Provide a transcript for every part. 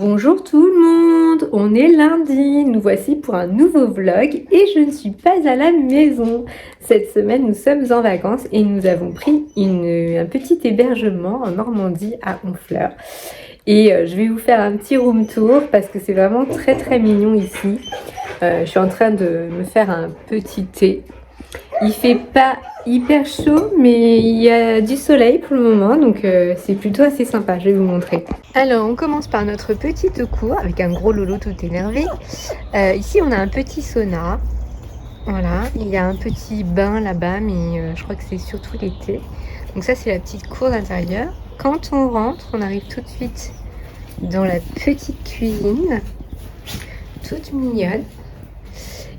Bonjour tout le monde, on est lundi, nous voici pour un nouveau vlog et je ne suis pas à la maison. Cette semaine nous sommes en vacances et nous avons pris un petit hébergement en Normandie à Honfleur. Et je vais vous faire un petit room tour parce que c'est vraiment très mignon ici. Je suis en train de me faire un petit thé. Il fait pas hyper chaud mais il y a du soleil pour le moment donc c'est plutôt assez sympa, je vais vous montrer. Alors on commence par notre petite cour avec un gros Lolo tout énervé. Ici on a un petit sauna, voilà, il y a un petit bain là-bas mais je crois que c'est surtout l'été. Donc ça c'est la petite cour d'intérieur. Quand on rentre on arrive tout de suite dans la petite cuisine, toute mignonne.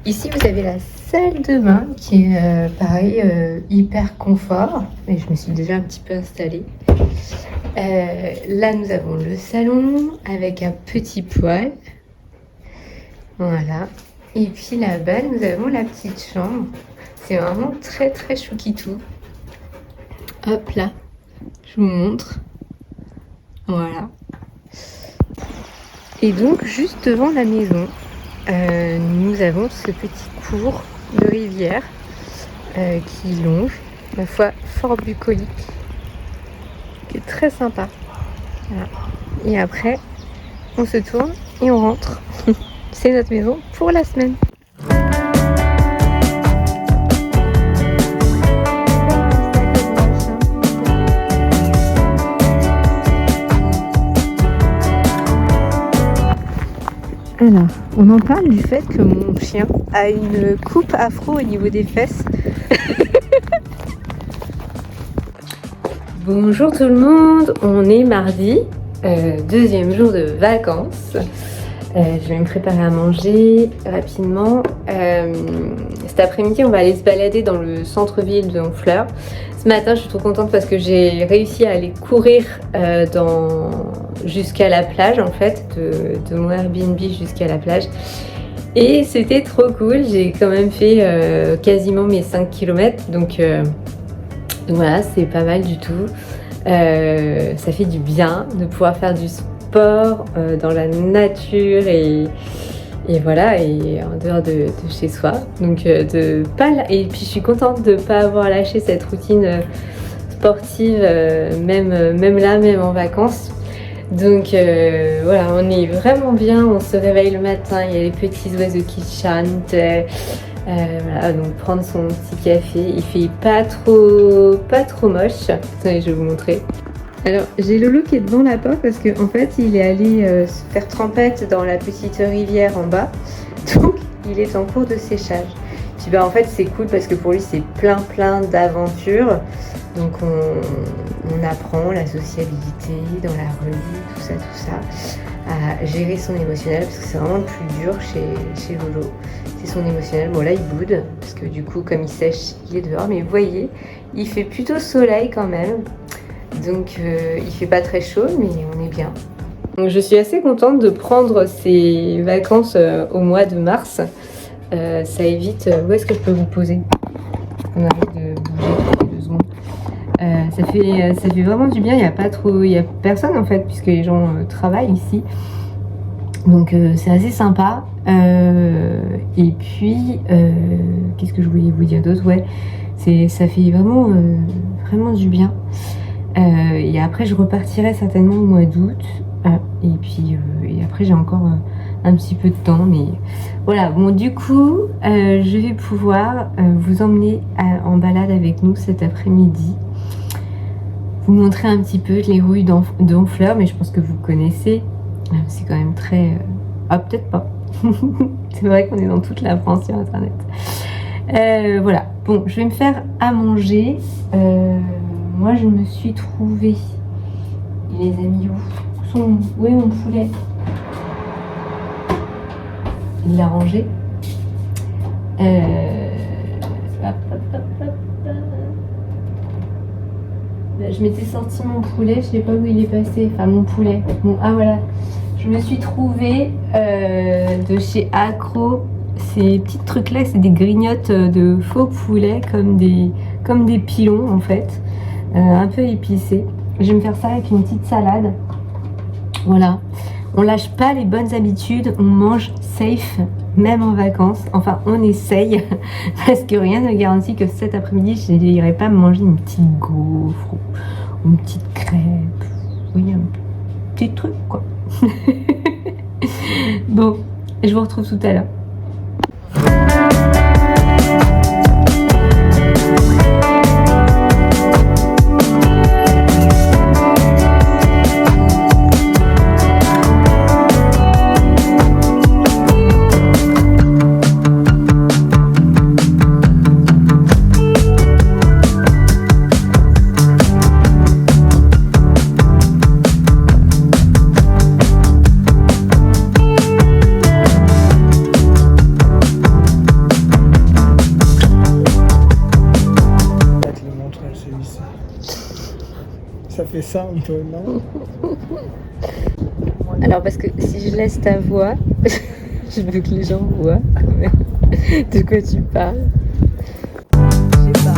Ici vous avez la salle de bain qui est pareil hyper confort et je me suis déjà un petit peu installée. Là nous avons le salon avec un petit poêle, voilà, et puis là-bas nous avons la petite chambre. C'est vraiment très chouquitou. Hop là, je vous montre, voilà. Et donc juste devant la maison nous avons ce petit cours de rivière qui longe, ma foi fort bucolique, qui est très sympa. Voilà. Et après, on se tourne et on rentre. C'est notre maison pour la semaine. Alors, on en parle du fait que mon chien a une coupe afro au niveau des fesses. Bonjour tout le monde, on est mardi, deuxième jour de vacances. Je vais me préparer à manger rapidement. Cet après-midi, on va aller se balader dans le centre-ville de Honfleur. Ce matin, je suis trop contente parce que j'ai réussi à aller courir jusqu'à la plage, en fait, de mon Airbnb jusqu'à la plage. Et c'était trop cool, j'ai quand même fait quasiment mes 5 km, donc voilà, c'est pas mal du tout. Ça fait du bien de pouvoir faire du sport dans la nature et voilà, et en dehors de chez soi. Donc et puis je suis contente de ne pas avoir lâché cette routine sportive, même là, même en vacances. Donc voilà, on est vraiment bien, on se réveille le matin, il y a les petits oiseaux qui chantent. Voilà, donc prendre son petit café, il fait pas trop moche. Attendez, je vais vous montrer. Alors j'ai Lolo qui est devant la porte parce qu'en fait il est allé se faire trempette dans la petite rivière en bas, donc il est en cours de séchage. Puis bah en fait c'est cool parce que pour lui c'est plein d'aventures, donc on apprend la sociabilité dans la rue, tout ça, à gérer son émotionnel parce que c'est vraiment le plus dur chez Lolo, c'est son émotionnel. Bon là il boude parce que du coup comme il sèche il est dehors, mais vous voyez il fait plutôt soleil quand même. Donc il fait pas très chaud mais on est bien. Donc, je suis assez contente de prendre ces vacances au mois de mars. Ça évite... où est-ce que je peux vous poser? On arrête de bouger 2 secondes. Ça fait vraiment du bien, il y a personne en fait puisque les gens travaillent ici. Donc c'est assez sympa. Et puis qu'est-ce que je voulais vous dire d'autre? Ouais, ça fait vraiment du bien. Et après je repartirai certainement au mois d'août. Et puis et après j'ai encore un petit peu de temps, mais voilà. Bon, du coup je vais pouvoir vous emmener en balade avec nous cet après-midi, vous montrer un petit peu les rues d'Honfleur, mais je pense que vous connaissez. C'est quand même très... Ah, peut-être pas. C'est vrai qu'on est dans toute la France sur internet. Voilà, bon, je vais me faire à manger. Moi je me suis trouvée, les amis, où est mon poulet? Il l'a rangé. Je m'étais sorti mon poulet, je sais pas où il est passé, enfin mon poulet. Bon, ah voilà, je me suis trouvée de chez Accro. Ces petits trucs là, c'est des grignottes de faux poulet comme des pilons en fait. Un peu épicé. Je vais me faire ça avec une petite salade. Voilà. on lâche pas les bonnes habitudes, on mange safe, même en vacances. Enfin, on essaye, parce que rien ne garantit que cet après-midi, je n'irai pas manger une petite gaufre ou une petite crêpe. Oui, un petit truc, quoi. Bon, je vous retrouve tout à l'heure. Ça fait ça un peu, non? Alors parce que si je laisse ta voix, je veux que les gens voient de quoi tu parles. Je sais pas.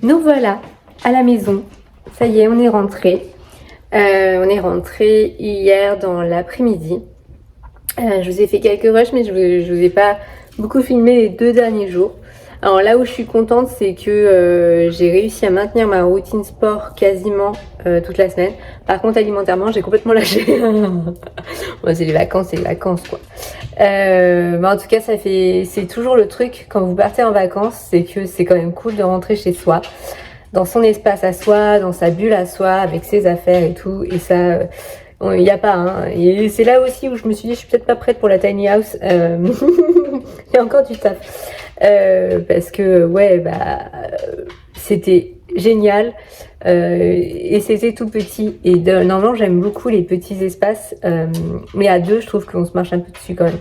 Nous voilà à la maison. Ça y est, on est rentré. On est rentré hier dans l'après-midi. Je vous ai fait quelques rushs, mais je vous ai pas beaucoup filmé les 2 derniers jours. Alors là où je suis contente, c'est que j'ai réussi à maintenir ma routine sport quasiment toute la semaine. Par contre, alimentairement, j'ai complètement lâché. Bon, c'est les vacances quoi. En tout cas, c'est toujours le truc quand vous partez en vacances, c'est que c'est quand même cool de rentrer chez soi, dans son espace à soi, dans sa bulle à soi, avec ses affaires et tout. Et ça, il n'y a pas. Hein. Et c'est là aussi où je me suis dit, je suis peut-être pas prête pour la tiny house. Il y a encore du taf. Parce que ouais, c'était génial. Et c'était tout petit. Et normalement, j'aime beaucoup les petits espaces. Mais à 2, je trouve qu'on se marche un peu dessus quand même.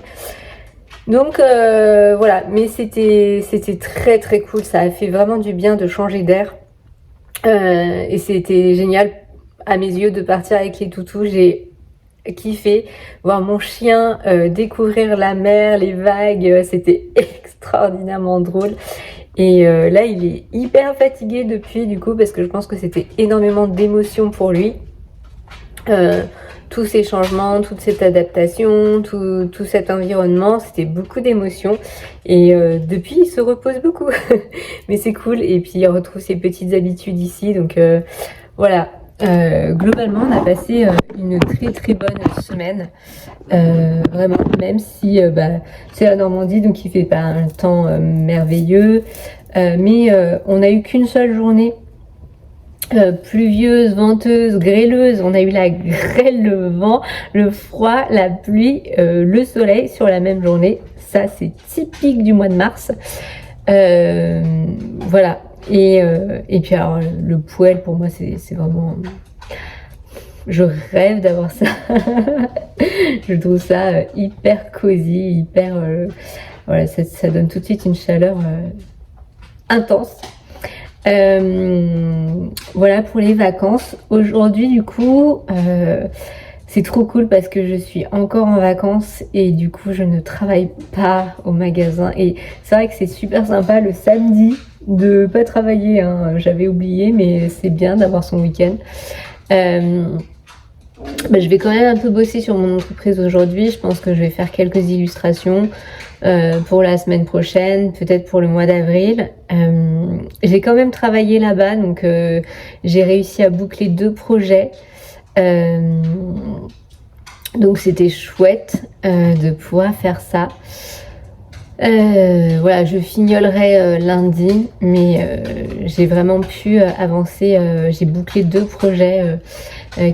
Donc voilà, mais c'était très très cool. Ça a fait vraiment du bien de changer d'air. Et c'était génial à mes yeux de partir avec les toutous. J'ai kiffé voir mon chien découvrir la mer, les vagues. C'était extraordinairement drôle. Et là, il est hyper fatigué depuis, du coup, parce que je pense que c'était énormément d'émotions pour lui. Tous ces changements, toute cette adaptation, tout cet environnement, c'était beaucoup d'émotions. Et depuis, il se repose beaucoup. Mais c'est cool. Et puis, il retrouve ses petites habitudes ici. Donc voilà. Globalement, on a passé une très très bonne semaine. Vraiment, même si c'est la Normandie, donc il fait pas un temps merveilleux. Mais on n'a eu qu'une seule journée pluvieuse, venteuse, grêleuse. On a eu la grêle, le vent, le froid, la pluie, le soleil sur la même journée. Ça, c'est typique du mois de mars. Voilà. Et puis alors, le poêle, pour moi, c'est vraiment... Je rêve d'avoir ça. Je trouve ça hyper cosy, hyper... voilà, ça donne tout de suite une chaleur intense. Voilà pour les vacances. Aujourd'hui, du coup, c'est trop cool parce que je suis encore en vacances et du coup, je ne travaille pas au magasin. Et c'est vrai que c'est super sympa le samedi de pas travailler. Hein. J'avais oublié, mais c'est bien d'avoir son week-end. Je vais quand même un peu bosser sur mon entreprise aujourd'hui. Je pense que je vais faire quelques illustrations pour la semaine prochaine, peut-être pour le mois d'avril. J'ai quand même travaillé là-bas, donc j'ai réussi à boucler 2 projets. Donc c'était chouette de pouvoir faire ça. Voilà, je fignolerai lundi, mais j'ai vraiment pu avancer. J'ai bouclé 2 projets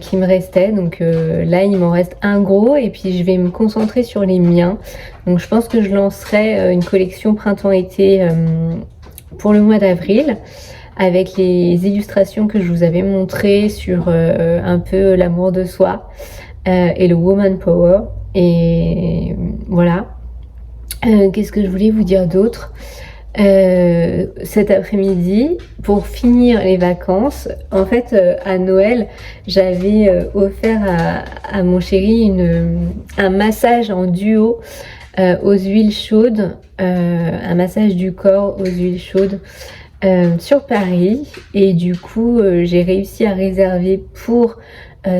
qui me restaient. Donc là, il m'en reste un gros et puis je vais me concentrer sur les miens. Donc je pense que je lancerai une collection printemps-été pour le mois d'avril avec les illustrations que je vous avais montrées sur un peu l'amour de soi et le woman power. Et voilà. Qu'est-ce que je voulais vous dire d'autre? Cet après-midi, pour finir les vacances, en fait, à Noël, j'avais offert à mon chéri un massage en duo aux huiles chaudes, un massage du corps aux huiles chaudes sur Paris. Et du coup, j'ai réussi à réserver pour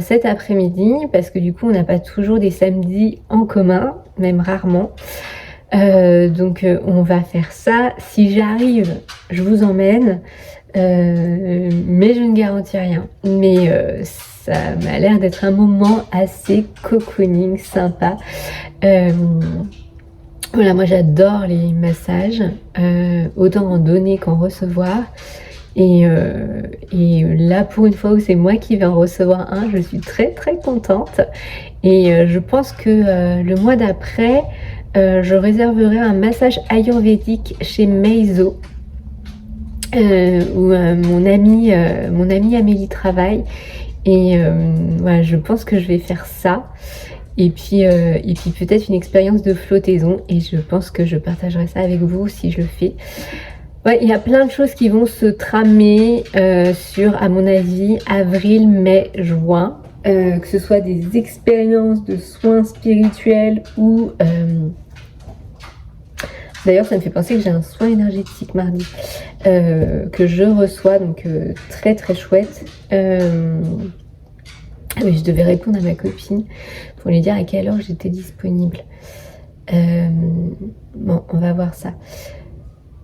cet après-midi, parce que du coup, on n'a pas toujours des samedis en commun, même rarement. Donc on va faire ça. Si j'arrive, je vous emmène, mais je ne garantis rien. Mais ça m'a l'air d'être un moment assez cocooning, sympa. Voilà, moi j'adore les massages, autant en donner qu'en recevoir. Et là, pour une fois où c'est moi qui vais en recevoir un, je suis très très contente. Et je pense que le mois d'après, je réserverai un massage ayurvédique chez Meizo, où mon amie Amélie travaille. Et voilà, je pense que je vais faire ça. Et puis peut-être une expérience de flottaison. Et je pense que je partagerai ça avec vous si je le fais. Ouais, il y a plein de choses qui vont se tramer sur, à mon avis, avril, mai, juin. Que ce soit des expériences de soins spirituels ou... D'ailleurs, ça me fait penser que j'ai un soin énergétique mardi que je reçois, donc très très chouette. Oui, je devais répondre à ma copine pour lui dire à quelle heure j'étais disponible. Bon, on va voir ça.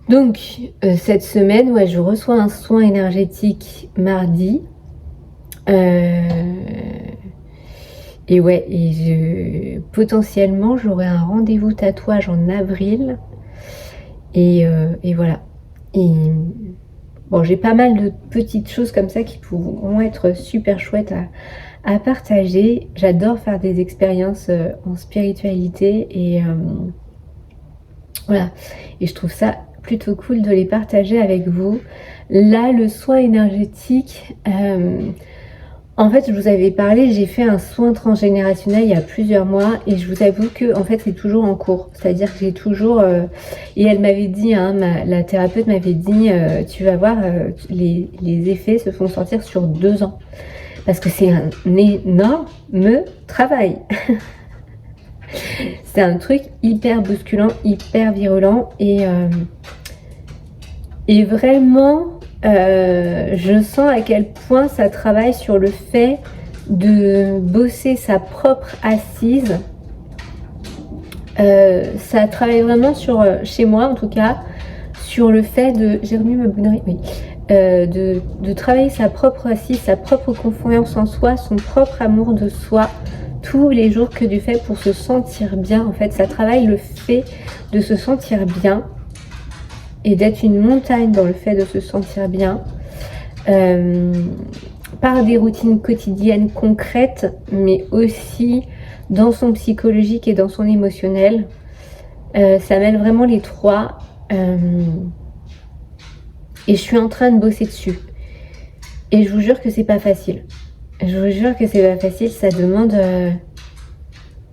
Donc, cette semaine, ouais, je reçois un soin énergétique mardi. Et ouais, potentiellement, j'aurai un rendez-vous tatouage en avril. Et voilà. Et bon, j'ai pas mal de petites choses comme ça qui pourront être super chouettes à partager. J'adore faire des expériences en spiritualité et voilà. Et je trouve ça plutôt cool de les partager avec vous. Là, le soin énergétique, en fait, je vous avais parlé, j'ai fait un soin transgénérationnel il y a plusieurs mois et je vous avoue que en fait c'est toujours en cours. C'est-à-dire que j'ai toujours... et elle m'avait dit, hein, la thérapeute m'avait dit, tu vas voir, les effets se font sortir sur 2 ans. Parce que c'est un énorme travail. C'est un truc hyper bousculant, hyper virulent et vraiment... je sens à quel point ça travaille sur le fait de bosser sa propre assise. Ça travaille vraiment sur, chez moi en tout cas, sur le fait de... J'ai remis ma bonnerie, oui. De travailler sa propre assise, sa propre confiance en soi, son propre amour de soi, tous les jours que du fait pour se sentir bien. En fait, ça travaille le fait de se sentir bien. Et d'être une montagne dans le fait de se sentir bien, par des routines quotidiennes concrètes, mais aussi dans son psychologique et dans son émotionnel. Ça mêle vraiment les trois. Et je suis en train de bosser dessus. Et je vous jure que c'est pas facile. Je vous jure que c'est pas facile, ça demande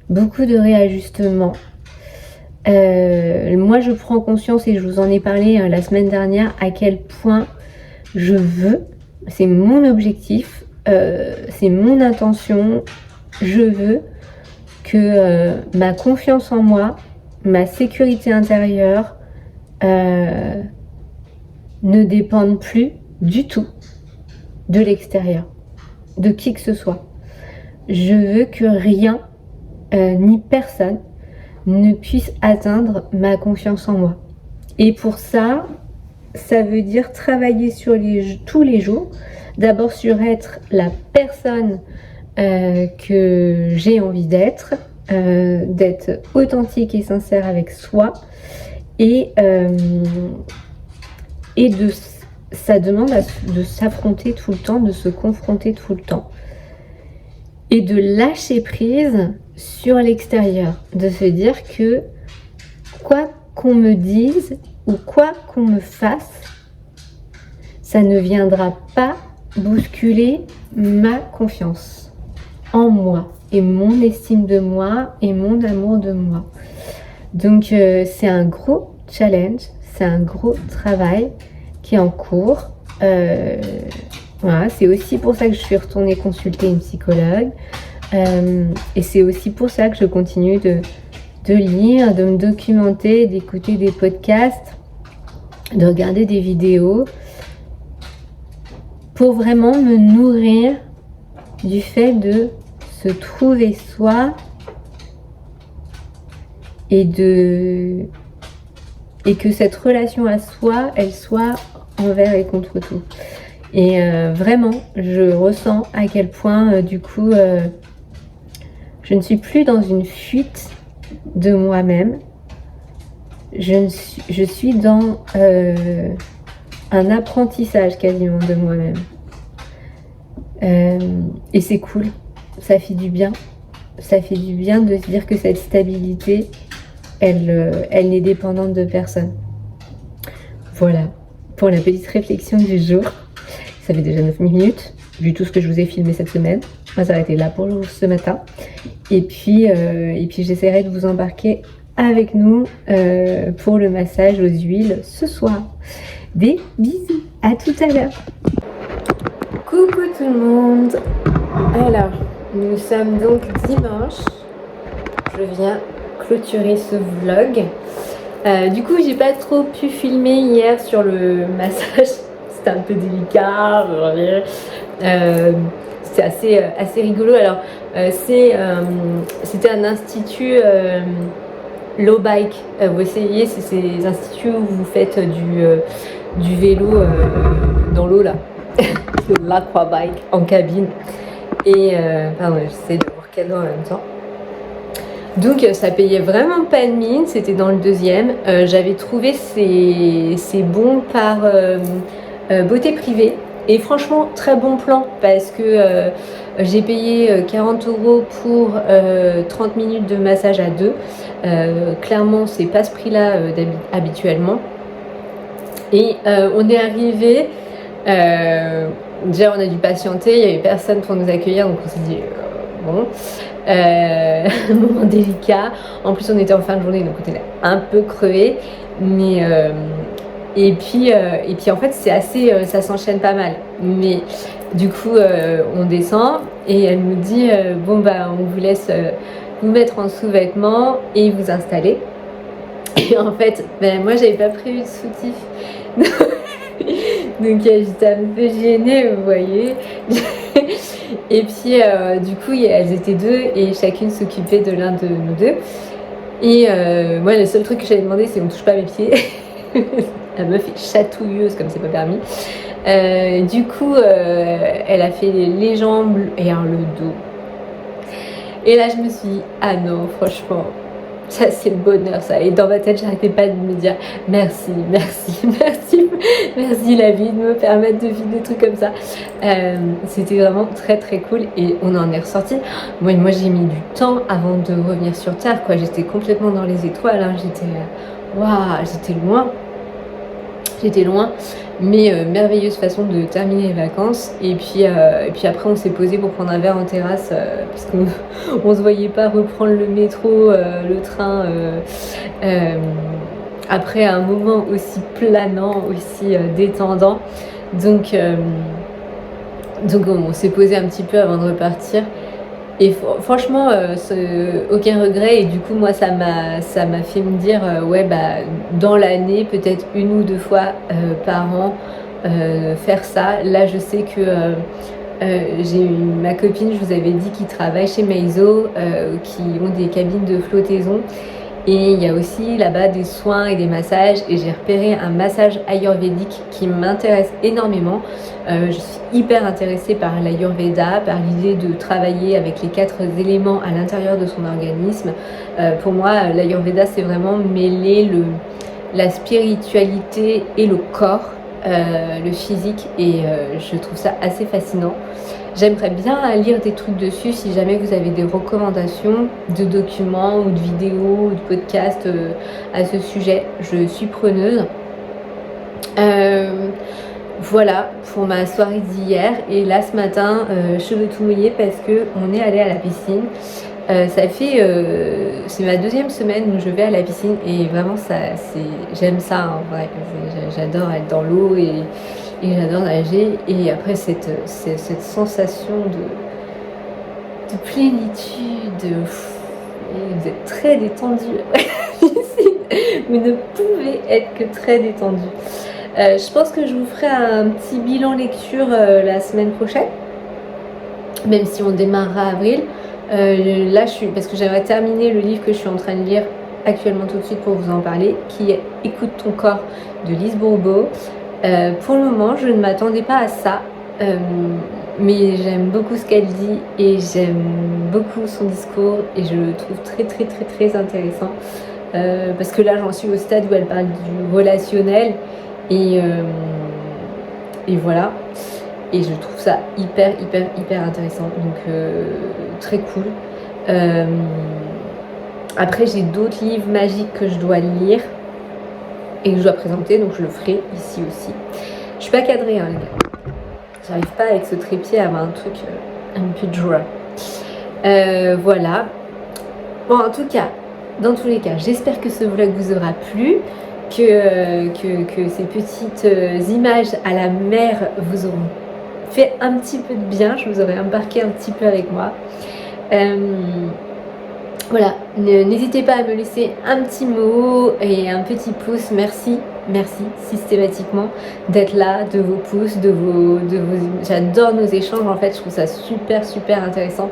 beaucoup de réajustement. Moi je prends conscience, et je vous en ai parlé la semaine dernière, à quel point je veux, c'est mon objectif, c'est mon intention, je veux que ma confiance en moi, ma sécurité intérieure ne dépendent plus du tout de l'extérieur, de qui que ce soit. Je veux que rien ni personne ne puisse atteindre ma confiance en moi. Et pour ça, ça veut dire travailler sur tous les jours. D'abord sur être la personne que j'ai envie d'être authentique et sincère avec soi. Et, ça demande de s'affronter tout le temps, de se confronter tout le temps. Et de lâcher prise sur l'extérieur. De se dire que quoi qu'on me dise ou quoi qu'on me fasse, ça ne viendra pas bousculer ma confiance en moi et mon estime de moi et mon amour de moi. Donc c'est un gros challenge, c'est un gros travail qui est en cours. Voilà, c'est aussi pour ça que je suis retournée consulter une psychologue. Et c'est aussi pour ça que je continue de lire, de me documenter, d'écouter des podcasts, de regarder des vidéos pour vraiment me nourrir du fait de se trouver soi et que cette relation à soi, elle soit envers et contre tout. Et vraiment, je ressens à quel point, du coup, je ne suis plus dans une fuite de moi-même. Je suis dans un apprentissage quasiment de moi-même. Et c'est cool, ça fait du bien. Ça fait du bien de se dire que cette stabilité, elle n'est dépendante de personne. Voilà, pour la petite réflexion du jour. Ça fait déjà 9 minutes, vu tout ce que je vous ai filmé cette semaine. On va s'arrêter là pour ce matin. Et puis j'essaierai de vous embarquer avec nous pour le massage aux huiles ce soir. Des bisous, à tout à l'heure. Coucou tout le monde. Alors, nous sommes donc dimanche. Je viens clôturer ce vlog. Du coup, j'ai pas trop pu filmer hier sur le massage. C'était un peu délicat. C'était assez rigolo. Alors, c'était un institut low bike. Vous essayez, c'est ces instituts où vous faites du vélo dans l'eau là. L'aquabike en cabine. Et pardon, j'essaie de vous recaler en même temps. Donc ça payait vraiment pas de mine, c'était dans le deuxième. J'avais trouvé ces bons par beauté privée. Et franchement, très bon plan parce que j'ai payé 40 € pour 30 minutes de massage à deux. Clairement, c'est pas ce prix-là habituellement. Et on est arrivé. Déjà, on a dû patienter, il n'y avait personne pour nous accueillir, donc on s'est dit bon. Un moment délicat. En plus, on était en fin de journée, donc on était un peu crevé. Mais et puis en fait, c'est assez, ça s'enchaîne pas mal. Mais du coup, on descend et elle nous dit bon bah, on vous laisse vous mettre en sous-vêtements et vous installer. Et en fait, ben moi, j'avais pas prévu de soutif. Donc j'étais un peu gênée, vous voyez. Et puis du coup elles étaient deux et chacune s'occupait de l'un de nous deux. Et moi le seul truc que j'avais demandé c'est on touche pas mes pieds. La meuf est chatouilleuse comme c'est pas permis. Du coup elle a fait les jambes et alors le dos. Et là je me suis dit ah non franchement ça c'est le bonheur ça. Et dans ma tête j'arrêtais pas de me dire merci la vie de me permettre de vivre des trucs comme ça. C'était vraiment très très cool et on en est ressorti. Moi j'ai mis du temps avant de revenir sur terre quoi. J'étais complètement dans les étoiles hein. J'étais loin mais merveilleuse façon de terminer les vacances. Et puis après on s'est posé pour prendre un verre en terrasse parce qu'on se voyait pas reprendre le métro, le train après un moment aussi planant, aussi détendant. Donc on s'est posé un petit peu avant de repartir. Et franchement, aucun regret. Et du coup, moi, ça m'a fait me dire, ouais, bah, dans l'année, peut-être une ou deux fois par an, faire ça. Là, je sais que j'ai ma copine, je vous avais dit, qui travaille chez Meizo, qui ont des cabines de flottaison. Et il y a aussi là-bas des soins et des massages. Et j'ai repéré un massage ayurvédique qui m'intéresse énormément. Je suis hyper intéressée par l'ayurveda, par l'idée de travailler avec les 4 éléments à l'intérieur de son organisme. Pour moi, l'ayurveda, c'est vraiment mêler la spiritualité et le corps, le physique, et je trouve ça assez fascinant. J'aimerais bien lire des trucs dessus. Si jamais vous avez des recommandations de documents ou de vidéos ou de podcasts à ce sujet, je suis preneuse. Voilà pour ma soirée d'hier. Et là ce matin, cheveux tout mouillés parce que on est allé à la piscine. C'est ma 2e semaine où je vais à la piscine et vraiment j'aime ça en vrai. J'adore être dans l'eau et j'adore nager. Et après cette sensation de plénitude, vous êtes très détendu à la piscine. Vous ne pouvez être que très détendu. Je pense que je vous ferai un petit bilan lecture la semaine prochaine, même si on démarrera avril. Là, parce que j'aimerais terminer le livre que je suis en train de lire actuellement tout de suite pour vous en parler, qui est Écoute ton corps de Lise Bourbeau. Pour le moment, je ne m'attendais pas à ça, mais j'aime beaucoup ce qu'elle dit et j'aime beaucoup son discours et je le trouve très très très très intéressant, parce que là, j'en suis au stade où elle parle du relationnel et voilà. Et je trouve ça hyper intéressant, donc très cool. Après j'ai d'autres livres magiques que je dois lire et que je dois présenter, donc je le ferai ici aussi. Je suis pas cadrée hein les gars, j'arrive pas avec ce trépied à avoir un truc un peu joie. Voilà. Bon, en tout cas, dans tous les cas, j'espère que ce vlog vous aura plu, que ces petites images à la mer vous auront fait un petit peu de bien, je vous aurais embarqué un petit peu avec moi. Voilà, n'hésitez pas à me laisser un petit mot et un petit pouce, merci systématiquement d'être là, de vos pouces, de vos... J'adore nos échanges en fait, je trouve ça super intéressant,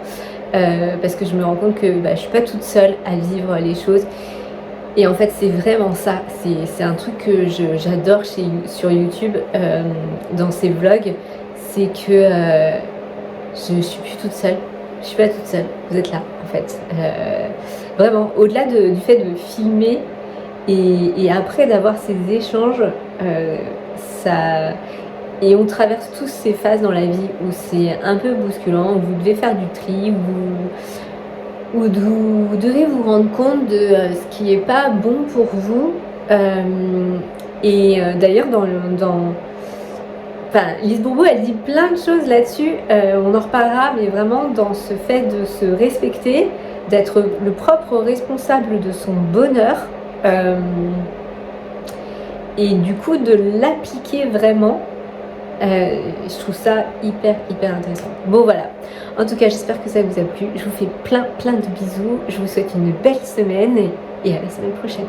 parce que je me rends compte que je suis pas toute seule à vivre les choses. Et en fait c'est vraiment ça, c'est un truc que j'adore sur YouTube, dans ces vlogs, c'est que je suis plus toute seule, je suis pas toute seule, vous êtes là en fait. Vraiment, au-delà du fait de filmer et après d'avoir ces échanges, et on traverse tous ces phases dans la vie où c'est un peu bousculant, où vous devez faire du tri, où vous devez vous rendre compte de ce qui est pas bon pour vous. D'ailleurs Lise Bourbeau, elle dit plein de choses là-dessus, on en reparlera, mais vraiment dans ce fait de se respecter, d'être le propre responsable de son bonheur, et du coup de l'appliquer vraiment. Je trouve ça hyper intéressant. Bon voilà, en tout cas j'espère que ça vous a plu, je vous fais plein de bisous, je vous souhaite une belle semaine et à la semaine prochaine.